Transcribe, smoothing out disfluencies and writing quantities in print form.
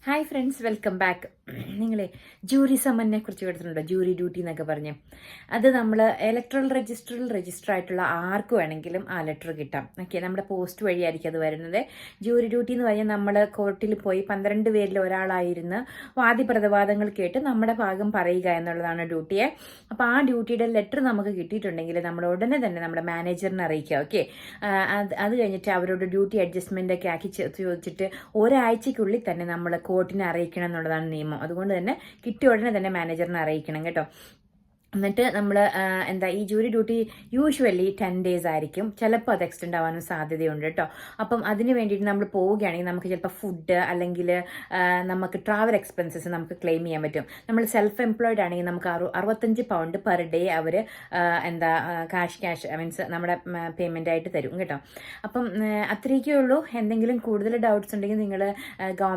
Hi friends, welcome back. നിങ്ങളെ jury സമനെ കുറിച്ച് കേട്ടിട്ടുണ്ടോ? ജൂറി ഡ്യൂട്ടി എന്നൊക്കെ പറഞ്ഞ് അത് നമ്മൾ ഇലക്ട്രൽ രജിസ്റ്റർ ആയിട്ടുള്ള ആർക്ക് വേണമെങ്കിലും ആ ലെറ്റർ കിട്ടാം. ഓക്കെ, നമ്മുടെ പോസ്റ്റ് വഴിയായിരിക്കും അത് വരുന്നത്. ജൂറി ഡ്യൂട്ടി എന്ന് പറഞ്ഞാൽ നമ്മൾ കോർട്ടിൽ പോയി 12 പേരിൽ ഒരാളായിരുന്ന് വാദിപ്രതിവാദങ്ങൾ കേട്ട് നമ്മുടെ ഭാഗം പറയുക എന്നുള്ളതാണ് ഡ്യൂട്ടിയെ. അപ്പോൾ ആ ഡ്യൂട്ടിയുടെ ലെറ്റർ നമുക്ക് കിട്ടിയിട്ടുണ്ടെങ്കിൽ നമ്മൾ ഉടനെ തന്നെ നമ്മുടെ മാനേജറിനെ അറിയിക്കുക. ഓക്കെ, അത് കഴിഞ്ഞിട്ട് അവരോട് ഡ്യൂട്ടി അഡ്ജസ്റ്റ്മെൻ്റ് ഒക്കെ ആക്കി ചോദിച്ചിട്ട് ഒരാഴ്ചക്കുള്ളിൽ തന്നെ നമ്മൾ കോർട്ടിനെ അറിയിക്കണം എന്നുള്ളതാണ് നിയമം. അതുകൊണ്ട് തന്നെ കിട്ടിയ ഉടനെ തന്നെ മാനേജറിനെ അറിയിക്കണം കേട്ടോ. എന്നിട്ട് നമ്മൾ ഈ ജൂറി ഡ്യൂട്ടി യൂഷ്വലി 10 days ആയിരിക്കും. ചിലപ്പോൾ അത് എക്സ്റ്റെൻഡ് ആവാനും സാധ്യതയുണ്ട് കേട്ടോ. അപ്പം അതിന് വേണ്ടിയിട്ട് നമ്മൾ പോവുകയാണെങ്കിൽ നമുക്ക് ചിലപ്പോൾ ഫുഡ് അല്ലെങ്കിൽ നമുക്ക് ട്രാവൽ എക്സ്പെൻസസ് നമുക്ക് ക്ലെയിം ചെയ്യാൻ പറ്റും. നമ്മൾ സെൽഫ് എംപ്ലോയിഡ് ആണെങ്കിൽ നമുക്ക് 65 pound പെർ ഡേ അവർ ക്യാഷ് മീൻസ് നമ്മുടെ പേയ്മെൻ്റ് ആയിട്ട് തരും കേട്ടോ. അപ്പം അത്രയൊക്കെ ഉള്ളൂ. എന്തെങ്കിലും കൂടുതൽ ഡൗട്ട്സ് ഉണ്ടെങ്കിൽ നിങ്ങൾ ഗവൺമെൻറ്